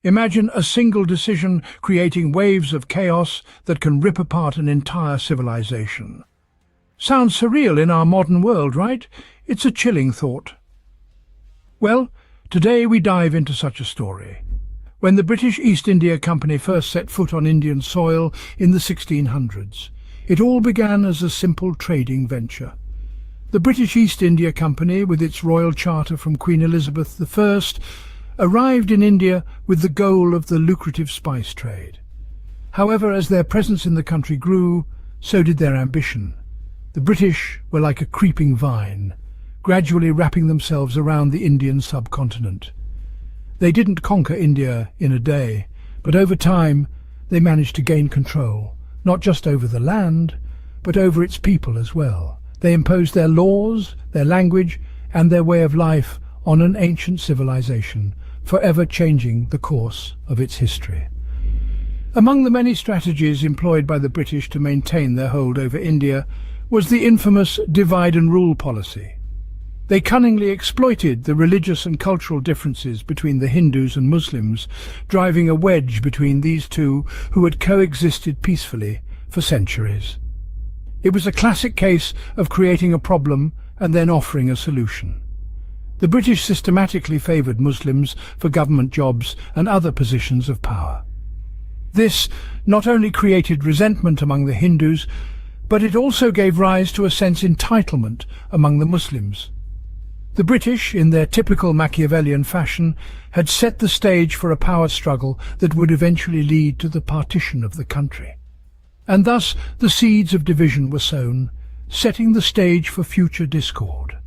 Imagine a single decision creating waves of chaos that can rip apart an entire civilization. Sounds surreal in our modern world, right? It's a chilling thought. Well, today we dive into such a story. When the British East India Company first set foot on Indian soil in the 1600s, it all began as a simple trading venture. The British East India Company, with its royal charter from Queen Elizabeth I, arrived in India with the goal of the lucrative spice trade. However, as their presence in the country grew, so did their ambition. The British were like a creeping vine, gradually wrapping themselves around the Indian subcontinent. They didn't conquer India in a day, but over time they managed to gain control, not just over the land, but over its people as well. They imposed their laws, their language, and their way of life on an ancient civilization, forever changing the course of its history. Among the many strategies employed by the British to maintain their hold over India was the infamous divide and rule policy. They cunningly exploited the religious and cultural differences between the Hindus and Muslims, driving a wedge between these two who had coexisted peacefully for centuries. It was a classic case of creating a problem and then offering a solution. The British systematically favoured Muslims for government jobs and other positions of power. This not only created resentment among the Hindus, but it also gave rise to a sense of entitlement among the Muslims. The British, in their typical Machiavellian fashion, had set the stage for a power struggle that would eventually lead to the partition of the country. And thus the seeds of division were sown, setting the stage for future discord.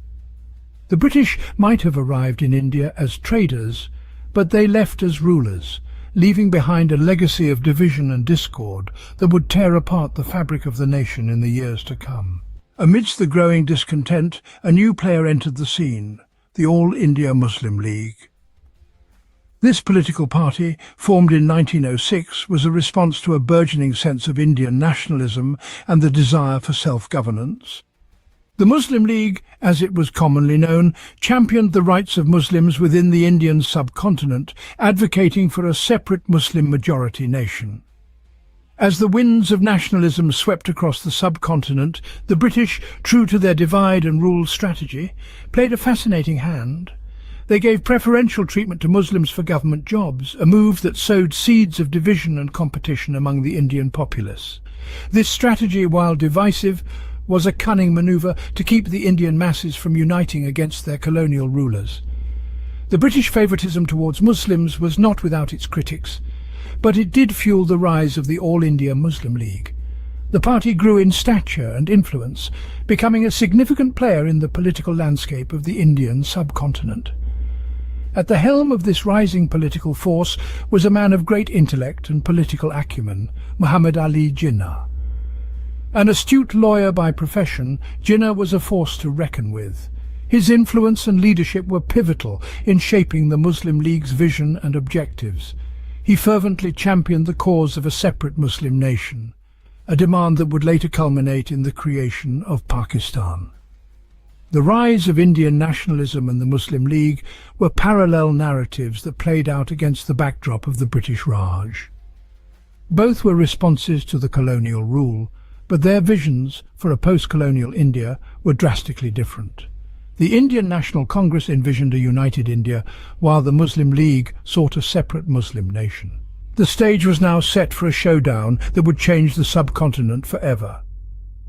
The British might have arrived in India as traders, but they left as rulers, leaving behind a legacy of division and discord that would tear apart the fabric of the nation in the years to come. Amidst the growing discontent, a new player entered the scene, the All India Muslim League. This political party, formed in 1906, was a response to a burgeoning sense of Indian nationalism and the desire for self-governance. The Muslim League, as it was commonly known, championed the rights of Muslims within the Indian subcontinent, advocating for a separate Muslim majority nation. As the winds of nationalism swept across the subcontinent, the British, true to their divide and rule strategy, played a fascinating hand. They gave preferential treatment to Muslims for government jobs, a move that sowed seeds of division and competition among the Indian populace. This strategy, while divisive, was a cunning maneuver to keep the Indian masses from uniting against their colonial rulers. The British favouritism towards Muslims was not without its critics, but it did fuel the rise of the All India Muslim League. The party grew in stature and influence, becoming a significant player in the political landscape of the Indian subcontinent. At the helm of this rising political force was a man of great intellect and political acumen, Muhammad Ali Jinnah. An astute lawyer by profession, Jinnah was a force to reckon with. His influence and leadership were pivotal in shaping the Muslim League's vision and objectives. He fervently championed the cause of a separate Muslim nation, a demand that would later culminate in the creation of Pakistan. The rise of Indian nationalism and the Muslim League were parallel narratives that played out against the backdrop of the British Raj. Both were responses to the colonial rule, but their visions for a post-colonial India were drastically different. The Indian National Congress envisioned a united India, while the Muslim League sought a separate Muslim nation. The stage was now set for a showdown that would change the subcontinent forever.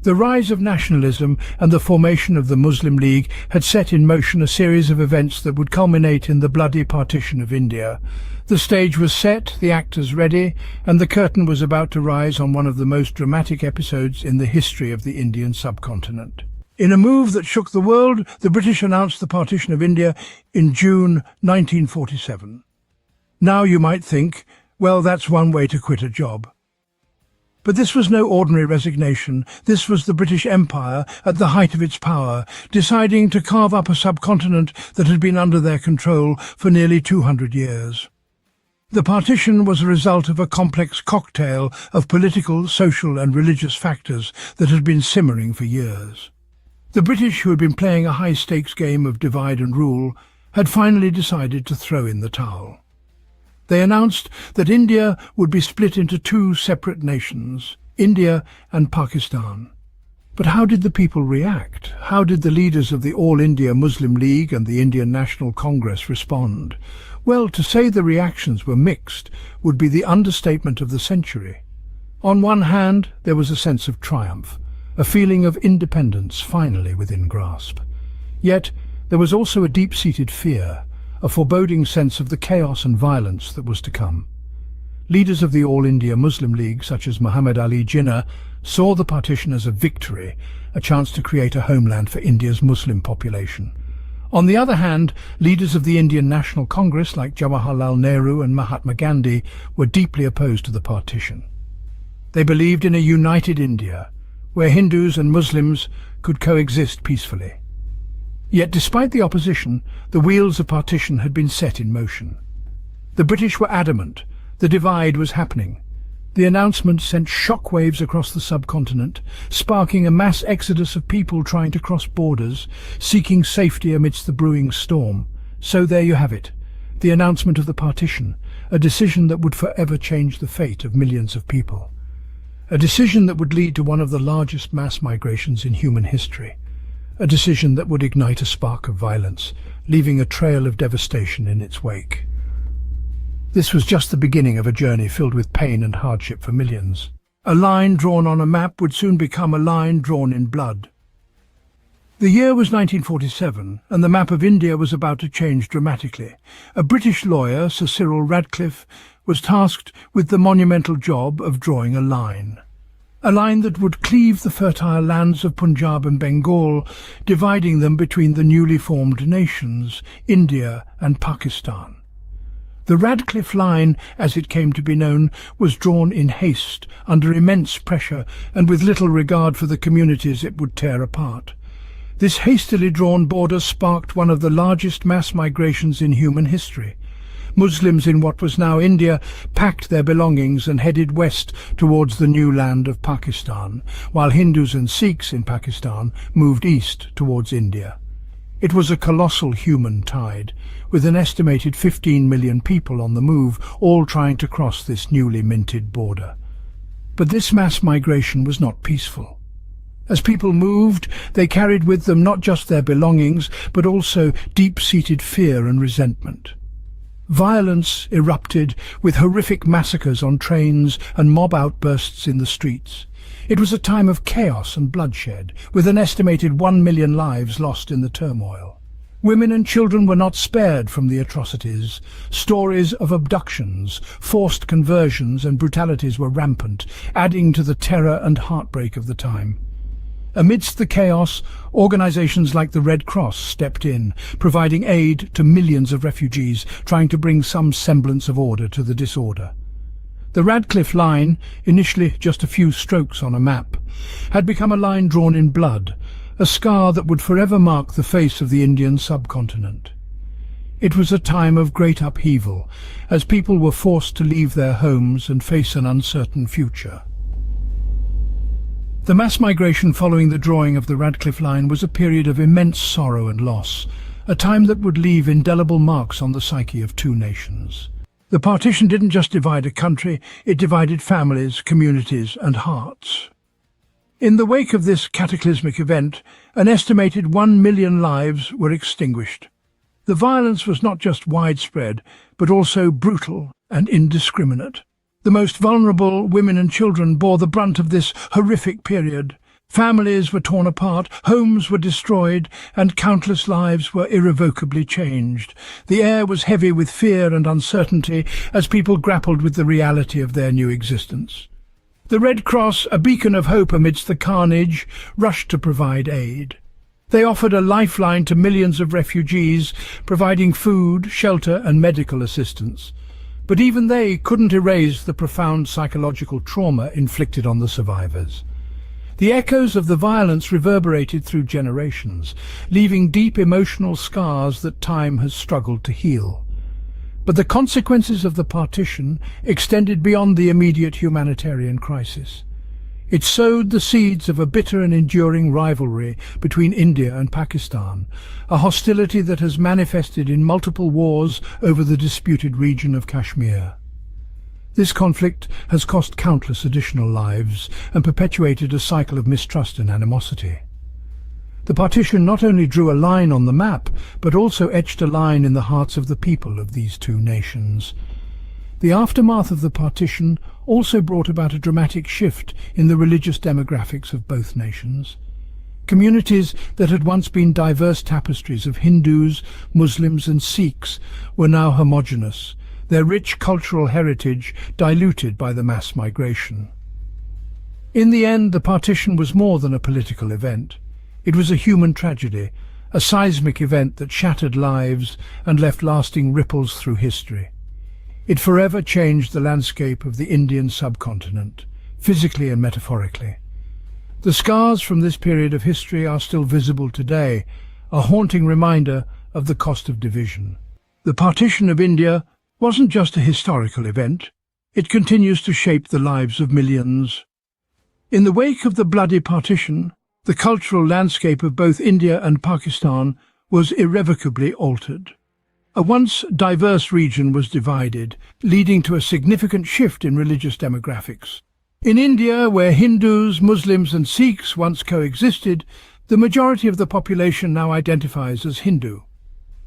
The rise of nationalism and the formation of the Muslim League had set in motion a series of events that would culminate in the bloody partition of India. The stage was set, the actors ready, and the curtain was about to rise on one of the most dramatic episodes in the history of the Indian subcontinent. In a move that shook the world, the British announced the partition of India in June 1947. Now you might think, well, that's one way to quit a job. But this was no ordinary resignation. This was the British Empire at the height of its power, deciding to carve up a subcontinent that had been under their control for nearly 200 years. The partition was a result of a complex cocktail of political, social and religious factors that had been simmering for years. The British, who had been playing a high-stakes game of divide and rule, had finally decided to throw in the towel. They announced that India would be split into two separate nations, India and Pakistan. But how did the people react? How did the leaders of the All India Muslim League and the Indian National Congress respond? Well, to say the reactions were mixed would be the understatement of the century. On one hand, there was a sense of triumph, a feeling of independence finally within grasp. Yet, there was also a deep-seated fear, a foreboding sense of the chaos and violence that was to come. Leaders of the All India Muslim League, such as Muhammad Ali Jinnah, saw the partition as a victory, a chance to create a homeland for India's Muslim population. On the other hand, leaders of the Indian National Congress, like Jawaharlal Nehru and Mahatma Gandhi, were deeply opposed to the partition. They believed in a united India, where Hindus and Muslims could coexist peacefully. Yet despite the opposition, the wheels of partition had been set in motion. The British were adamant. The divide was happening. The announcement sent shockwaves across the subcontinent, sparking a mass exodus of people trying to cross borders, seeking safety amidst the brewing storm. So there you have it, the announcement of the partition, a decision that would forever change the fate of millions of people. A decision that would lead to one of the largest mass migrations in human history. A decision that would ignite a spark of violence, leaving a trail of devastation in its wake. This was just the beginning of a journey filled with pain and hardship for millions. A line drawn on a map would soon become a line drawn in blood. The year was 1947, and the map of India was about to change dramatically. A British lawyer, Sir Cyril Radcliffe, was tasked with the monumental job of drawing a line. A line that would cleave the fertile lands of Punjab and Bengal, dividing them between the newly formed nations, India and Pakistan. The Radcliffe Line, as it came to be known, was drawn in haste, under immense pressure, and with little regard for the communities it would tear apart. This hastily drawn border sparked one of the largest mass migrations in human history. Muslims in what was now India packed their belongings and headed west towards the new land of Pakistan, while Hindus and Sikhs in Pakistan moved east towards India. It was a colossal human tide, with an estimated 15 million people on the move, all trying to cross this newly minted border. But this mass migration was not peaceful. As people moved, they carried with them not just their belongings, but also deep-seated fear and resentment. Violence erupted, with horrific massacres on trains and mob outbursts in the streets. It was a time of chaos and bloodshed, with an estimated 1 million lives lost in the turmoil. Women and children were not spared from the atrocities. Stories of abductions, forced conversions and brutalities were rampant, adding to the terror and heartbreak of the time. Amidst the chaos, organizations like the Red Cross stepped in, providing aid to millions of refugees trying to bring some semblance of order to the disorder. The Radcliffe Line, initially just a few strokes on a map, had become a line drawn in blood, a scar that would forever mark the face of the Indian subcontinent. It was a time of great upheaval, as people were forced to leave their homes and face an uncertain future. The mass migration following the drawing of the Radcliffe Line was a period of immense sorrow and loss, a time that would leave indelible marks on the psyche of two nations. The partition didn't just divide a country, it divided families, communities and hearts. In the wake of this cataclysmic event, an estimated 1 million lives were extinguished. The violence was not just widespread, but also brutal and indiscriminate. The most vulnerable, women and children, bore the brunt of this horrific period. Families were torn apart, homes were destroyed, and countless lives were irrevocably changed. The air was heavy with fear and uncertainty as people grappled with the reality of their new existence. The Red Cross, a beacon of hope amidst the carnage, rushed to provide aid. They offered a lifeline to millions of refugees, providing food, shelter and medical assistance. But even they couldn't erase the profound psychological trauma inflicted on the survivors. The echoes of the violence reverberated through generations, leaving deep emotional scars that time has struggled to heal. But the consequences of the partition extended beyond the immediate humanitarian crisis. It sowed the seeds of a bitter and enduring rivalry between India and Pakistan, a hostility that has manifested in multiple wars over the disputed region of Kashmir. This conflict has cost countless additional lives and perpetuated a cycle of mistrust and animosity. The partition not only drew a line on the map, but also etched a line in the hearts of the people of these two nations. The aftermath of the partition also brought about a dramatic shift in the religious demographics of both nations. Communities that had once been diverse tapestries of Hindus, Muslims and Sikhs were now homogeneous, their rich cultural heritage diluted by the mass migration. In the end, the partition was more than a political event. It was a human tragedy, a seismic event that shattered lives and left lasting ripples through history. It forever changed the landscape of the Indian subcontinent, physically and metaphorically. The scars from this period of history are still visible today, a haunting reminder of the cost of division. The partition of India wasn't just a historical event. It continues to shape the lives of millions. In the wake of the bloody partition, the cultural landscape of both India and Pakistan was irrevocably altered. A once diverse region was divided, leading to a significant shift in religious demographics. In India, where Hindus, Muslims and Sikhs once coexisted, the majority of the population now identifies as Hindu.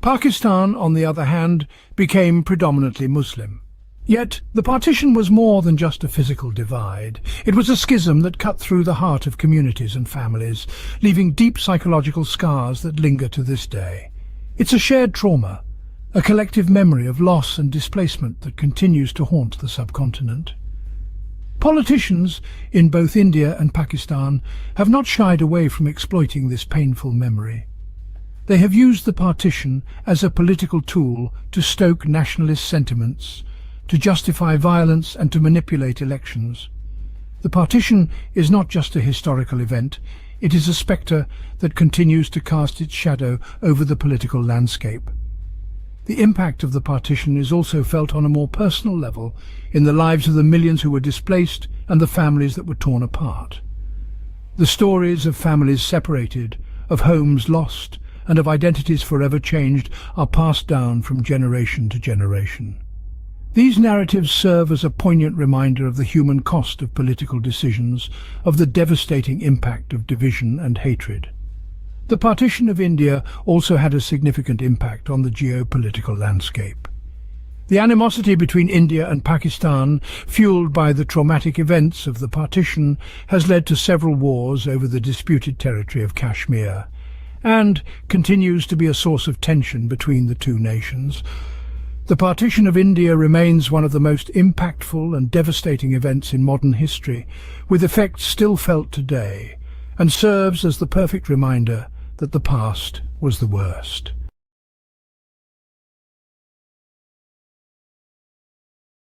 Pakistan, on the other hand, became predominantly Muslim. Yet, the partition was more than just a physical divide. It was a schism that cut through the heart of communities and families, leaving deep psychological scars that linger to this day. It's a shared trauma, a collective memory of loss and displacement that continues to haunt the subcontinent. Politicians in both India and Pakistan have not shied away from exploiting this painful memory. They have used the partition as a political tool to stoke nationalist sentiments, to justify violence and to manipulate elections. The partition is not just a historical event, it is a spectre that continues to cast its shadow over the political landscape. The impact of the partition is also felt on a more personal level in the lives of the millions who were displaced and the families that were torn apart. The stories of families separated, of homes lost, and of identities forever changed are passed down from generation to generation. These narratives serve as a poignant reminder of the human cost of political decisions, of the devastating impact of division and hatred. The partition of India also had a significant impact on the geopolitical landscape. The animosity between India and Pakistan, fueled by the traumatic events of the partition, has led to several wars over the disputed territory of Kashmir, and continues to be a source of tension between the two nations. The partition of India remains one of the most impactful and devastating events in modern history, with effects still felt today, and serves as the perfect reminder that the past was the worst.